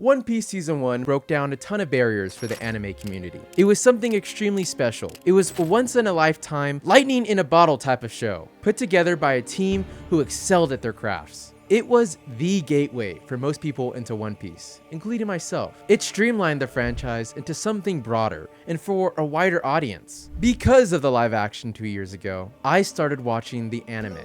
One Piece Season 1 broke down a ton of barriers for the anime community. It was something extremely special. It was a once-in-a-lifetime, lightning in a bottle type of show, put together by a team who excelled at their crafts. It was the gateway for most people into One Piece, including myself. It streamlined the franchise into something broader and for a wider audience. Because of the live action 2 years ago, I started watching the anime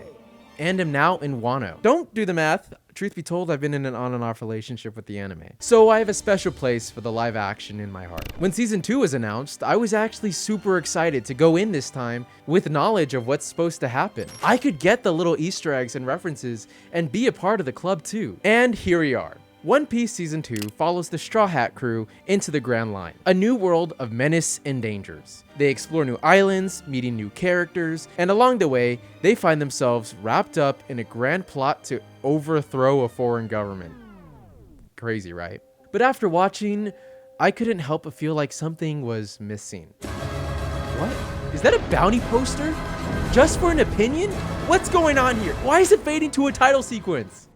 and am now in Wano. Don't do the math. Truth be told, I've been in an on and off relationship with the anime. So I have a special place for the live action in my heart. When season 2 was announced, I was actually super excited to go in this time with knowledge of what's supposed to happen. I could get the little Easter eggs and references and be a part of the club too. And here we are. One Piece Season 2 follows the Straw Hat crew into the Grand Line, a new world of menace and dangers. They explore new islands, meeting new characters, and along the way, they find themselves wrapped up in a grand plot to overthrow a foreign government. Crazy, right? But after watching, I couldn't help but feel like something was missing. What? Is that a bounty poster? Just for an opinion? What's going on here? Why is it fading to a title sequence?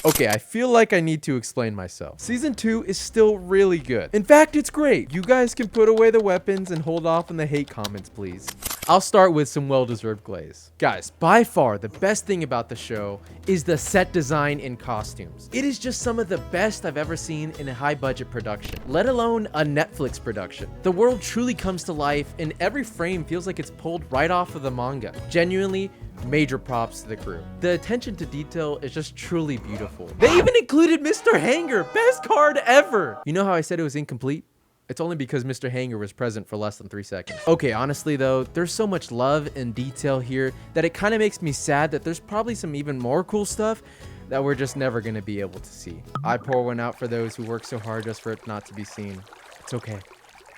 Okay, I feel like I need to explain myself. Season 2 is still really good. In fact, it's great. You guys can put away the weapons and hold off on the hate comments, please. I'll start with some well-deserved glaze. Guys, by far the best thing about the show is the set design and costumes. It is just some of the best I've ever seen in a high-budget production, let alone a Netflix production. The world truly comes to life and every frame feels like it's pulled right off of the manga. Genuinely, major props to the crew. The attention to detail is just truly beautiful. They even included Mr. Hanger, best card ever. You know how I said it was incomplete? It's only because Mr. Hanger was present for less than 3 seconds. Okay, honestly though, there's so much love and detail here that it kind of makes me sad that there's probably some even more cool stuff that we're just never gonna be able to see. I pour one out for those who work so hard just for it not to be seen. It's okay.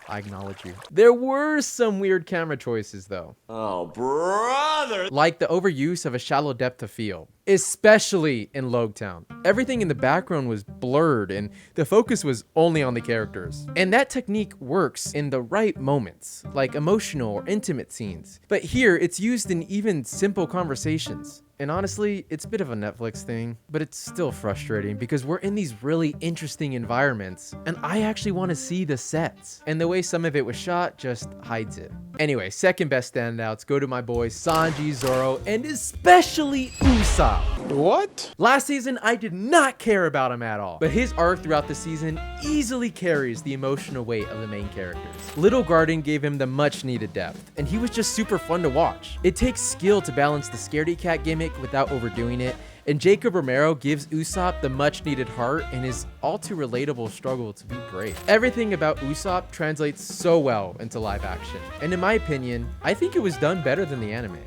I acknowledge you. There were some weird camera choices though. Oh, brother! Like the overuse of a shallow depth of field, especially in Logtown. Everything in the background was blurred and the focus was only on the characters. And that technique works in the right moments, like emotional or intimate scenes. But here, it's used in even simple conversations. And honestly, it's a bit of a Netflix thing, but it's still frustrating because we're in these really interesting environments and I actually want to see the sets. And the way some of it was shot just hides it. Anyway, second best standouts go to my boys Sanji, Zoro, and especially Usopp. What? Last season, I did not care about him at all, but his arc throughout the season easily carries the emotional weight of the main characters. Little Garden gave him the much needed depth, and he was just super fun to watch. It takes skill to balance the scaredy cat gimmick without overdoing it, and Jacob Romero gives Usopp the much needed heart and his all too relatable struggle to be great. Everything about Usopp translates so well into live action, and in my opinion, I think it was done better than the anime.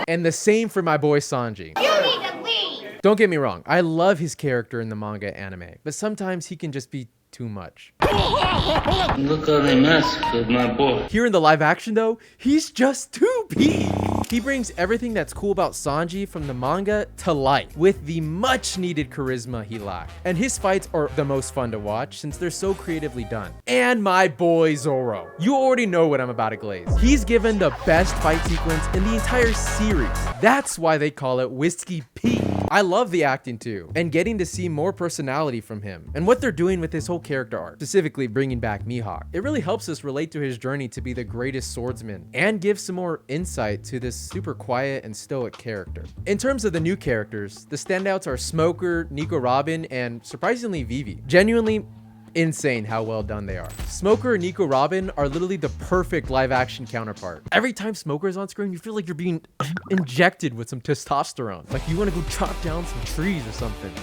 And the same for my boy Sanji. You need to leave! Don't get me wrong, I love his character in the manga anime, but sometimes he can just be too much. Look how they mess with my boy. Here in the live action though, he's just too peak. He brings everything that's cool about Sanji from the manga to life with the much needed charisma he lacked. And his fights are the most fun to watch since they're so creatively done. And my boy Zoro. You already know what I'm about to glaze. He's given the best fight sequence in the entire series. That's why they call it Whiskey Peak. I love the acting too, and getting to see more personality from him and what they're doing with his whole character arc, specifically bringing back Mihawk. It really helps us relate to his journey to be the greatest swordsman and give some more insight to this super quiet and stoic character. In terms of the new characters, the standouts are Smoker, Nico Robin, and surprisingly Vivi. Genuinely insane how well done they are. Smoker and Nico Robin are literally the perfect live action counterpart. Every time Smoker is on screen, you feel like you're being injected with some testosterone. Like you want to go chop down some trees or something.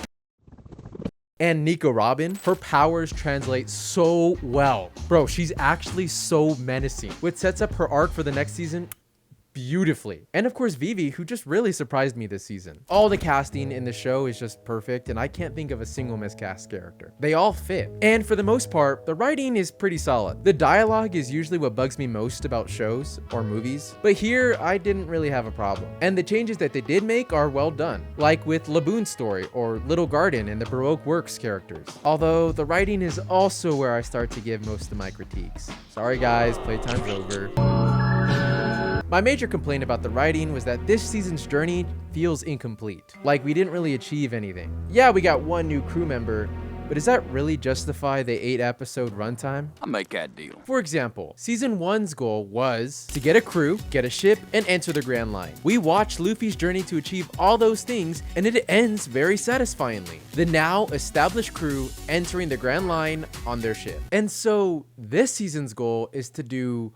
And Nico Robin, her powers translate so well. Bro, she's actually so menacing, which sets up her arc for the next season beautifully. And of course Vivi, who just really surprised me this season. All the casting in the show is just perfect and I can't think of a single miscast character. They all fit. And for the most part, the writing is pretty solid. The dialogue is usually what bugs me most about shows or movies, but here I didn't really have a problem. And the changes that they did make are well done, like with Laboon's story or Little Garden and the Baroque Works characters. Although the writing is also where I start to give most of my critiques. Sorry guys, playtime's over. My major complaint about the writing was that this season's journey feels incomplete. Like we didn't really achieve anything. Yeah, we got one new crew member, but does that really justify the 8-episode runtime? I'll make that deal. For example, Season 1's goal was to get a crew, get a ship, and enter the Grand Line. We watched Luffy's journey to achieve all those things, and it ends very satisfyingly. The now established crew entering the Grand Line on their ship. And so this season's goal is to do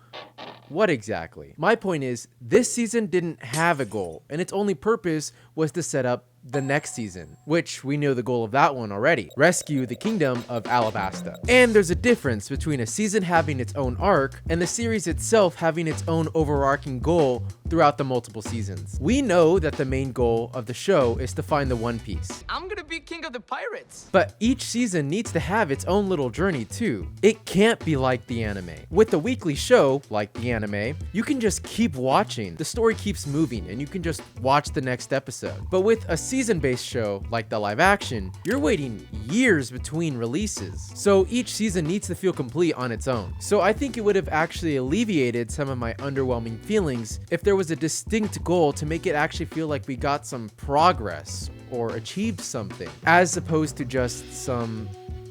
what exactly? My point is, this season didn't have a goal, and its only purpose was to set up the next season, which we know the goal of that one already: rescue the kingdom of Alabasta. And there's a difference between a season having its own arc and the series itself having its own overarching goal throughout the multiple seasons. We know that the main goal of the show is to find the One Piece. I'm gonna be king of the pirates. But each season needs to have its own little journey too. It can't be like the anime. With the weekly show, like the anime, you can just keep watching. The story keeps moving and you can just watch the next episode. But with a season-based show, like the live action, you're waiting years between releases. So each season needs to feel complete on its own. So I think it would have actually alleviated some of my underwhelming feelings if there was a distinct goal to make it actually feel like we got some progress or achieved something, as opposed to just some,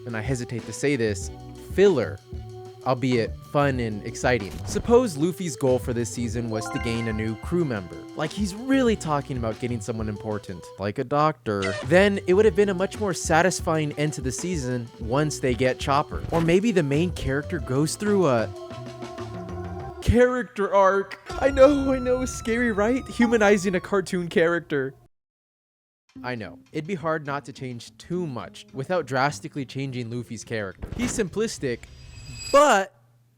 and I hesitate to say this, filler, albeit fun and exciting. Suppose Luffy's goal for this season was to gain a new crew member. Like he's really talking about getting someone important, like a doctor. Then it would have been a much more satisfying end to the season once they get Chopper. Or maybe the main character goes through a character arc. I know, scary, right? Humanizing a cartoon character. I know, it'd be hard not to change too much without drastically changing Luffy's character. He's simplistic, but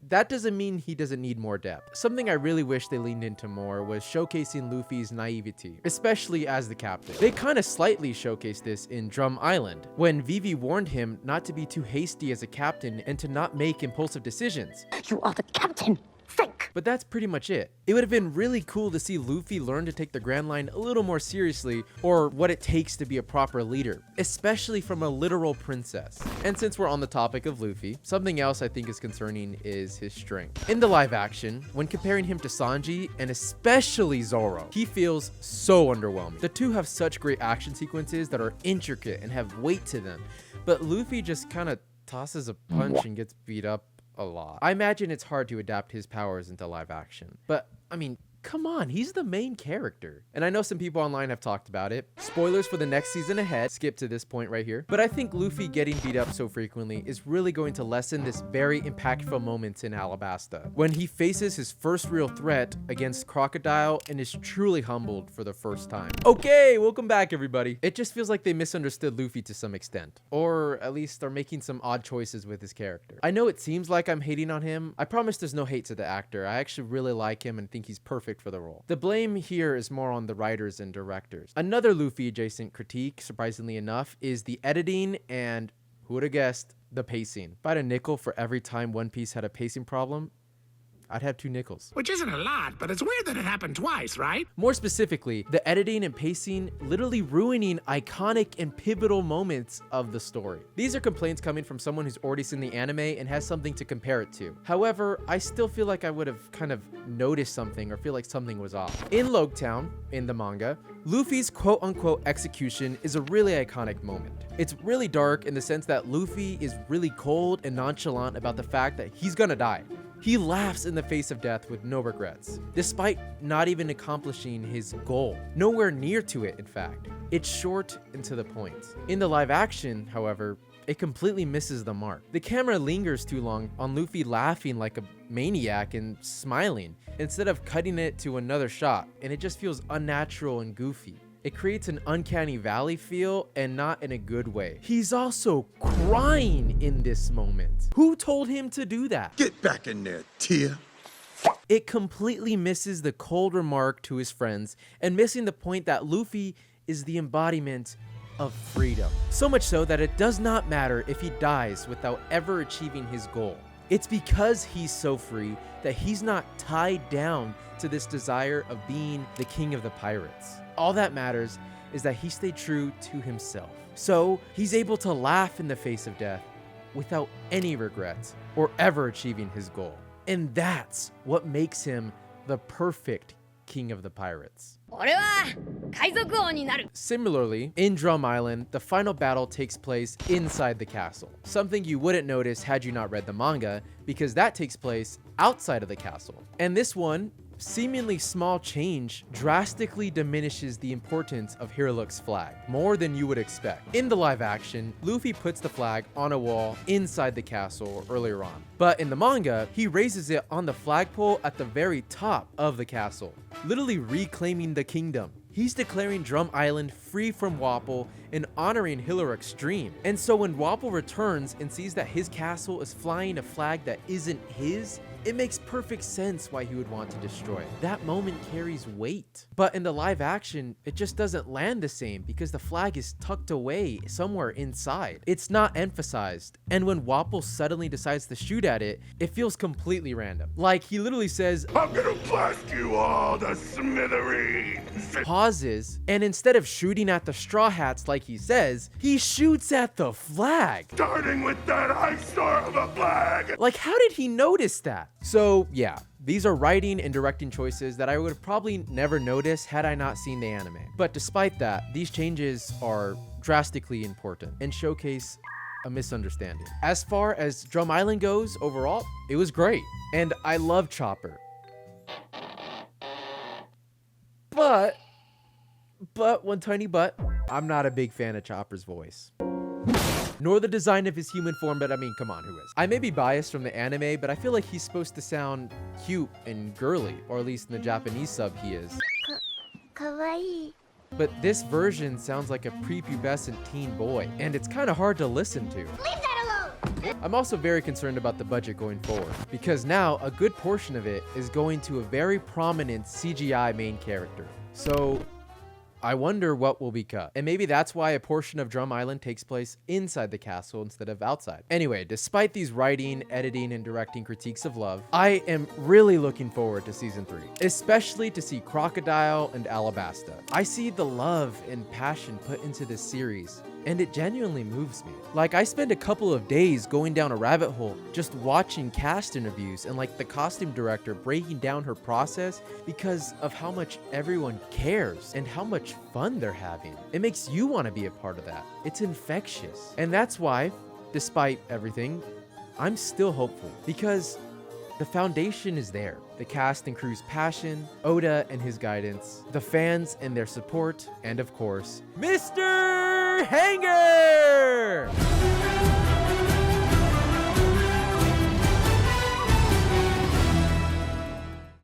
that doesn't mean he doesn't need more depth. Something I really wish they leaned into more was showcasing Luffy's naivety, especially as the captain. They kind of slightly showcased this in Drum Island, when Vivi warned him not to be too hasty as a captain and to not make impulsive decisions. You are the captain. Think. But that's pretty much it. It would have been really cool to see Luffy learn to take the Grand Line a little more seriously, or what it takes to be a proper leader, especially from a literal princess. And since we're on the topic of Luffy, something else I think is concerning is his strength. In the live action, when comparing him to Sanji, and especially Zoro, he feels so underwhelming. The two have such great action sequences that are intricate and have weight to them, but Luffy just kind of tosses a punch and gets beat up a lot. I imagine it's hard to adapt his powers into live action, but I mean, come on, he's the main character. And I know some people online have talked about it. Spoilers for the next season ahead, skip to this point right here. But I think Luffy getting beat up so frequently is really going to lessen this very impactful moment in Alabasta, when he faces his first real threat against Crocodile and is truly humbled for the first time. Okay, welcome back everybody. It just feels like they misunderstood Luffy to some extent, or at least are making some odd choices with his character. I know it seems like I'm hating on him. I promise there's no hate to the actor. I actually really like him and think he's perfect for the role. The blame here is more on the writers and directors. Another Luffy adjacent critique, surprisingly enough, is the editing and, who would have guessed, the pacing. If I had a nickel for every time One Piece had a pacing problem, I'd have 2 nickels. Which isn't a lot, but it's weird that it happened twice, right? More specifically, the editing and pacing literally ruining iconic and pivotal moments of the story. These are complaints coming from someone who's already seen the anime and has something to compare it to. However, I still feel like I would have kind of noticed something or feel like something was off. In Loguetown, in the manga, Luffy's quote-unquote execution is a really iconic moment. It's really dark in the sense that Luffy is really cold and nonchalant about the fact that he's gonna die. He laughs in the face of death with no regrets, despite not even accomplishing his goal. Nowhere near to it, in fact. It's short and to the point. In the live action, however, it completely misses the mark. The camera lingers too long on Luffy laughing like a maniac and smiling, instead of cutting it to another shot, and it just feels unnatural and goofy. It creates an uncanny valley feel, and not in a good way. He's also crying in this moment. Who told him to do that? Get back in there, Tia. It completely misses the cold remark to his friends, and missing the point that Luffy is the embodiment of freedom. So much so that it does not matter if he dies without ever achieving his goal. It's because he's so free that he's not tied down to this desire of being the king of the pirates. All that matters is that he stayed true to himself. So he's able to laugh in the face of death without any regrets or ever achieving his goal. And that's what makes him the perfect king of the pirates. 俺は海賊王になる Similarly, in Drum Island, the final battle takes place inside the castle. Something you wouldn't notice had you not read the manga, because that takes place outside of the castle. And this one, seemingly small change drastically diminishes the importance of Hiriluk's flag, more than you would expect. In the live action, Luffy puts the flag on a wall inside the castle earlier on. But in the manga, he raises it on the flagpole at the very top of the castle, literally reclaiming the kingdom. He's declaring Drum Island free from Wapol and honoring Hillerik's dream. And so when Wapol returns and sees that his castle is flying a flag that isn't his, it makes perfect sense why he would want to destroy it. That moment carries weight. But in the live action, it just doesn't land the same because the flag is tucked away somewhere inside. It's not emphasized. And when Wapol suddenly decides to shoot at it, it feels completely random. Like he literally says, I'm gonna blast you all to smithereens. pauses, and instead of shooting at the Straw Hats like he says, he shoots at the flag. Starting with that high star of a flag. Like, how did he notice that? So yeah, these are writing and directing choices that I would probably never notice had I not seen the anime. But despite that, these changes are drastically important and showcase a misunderstanding. As far as Drum Island goes overall, it was great. And I love Chopper. But one tiny but, I'm not a big fan of Chopper's voice. Nor the design of his human form, but I mean, come on, who is? I may be biased from the anime, but I feel like he's supposed to sound cute and girly, or at least in the Japanese sub he is. かわいい But this version sounds like a prepubescent teen boy, and it's kind of hard to listen to. Leave that alone I'm also very concerned about the budget going forward, because now a good portion of it is going to a very prominent CGI main character. So I wonder what will be cut. And maybe that's why a portion of Drum Island takes place inside the castle instead of outside. Anyway, despite these writing, editing, and directing critiques of Love, I am really looking forward to season 3, especially to see Crocodile and Alabasta. I see the love and passion put into this series, and it genuinely moves me. Like, I spend a couple of days going down a rabbit hole just watching cast interviews and like the costume director breaking down her process because of how much everyone cares and how much fun they're having. It makes you want to be a part of that. It's infectious. And that's why, despite everything, I'm still hopeful because the foundation is there. The cast and crew's passion, Oda and his guidance, the fans and their support, and of course, Mr. Hanger!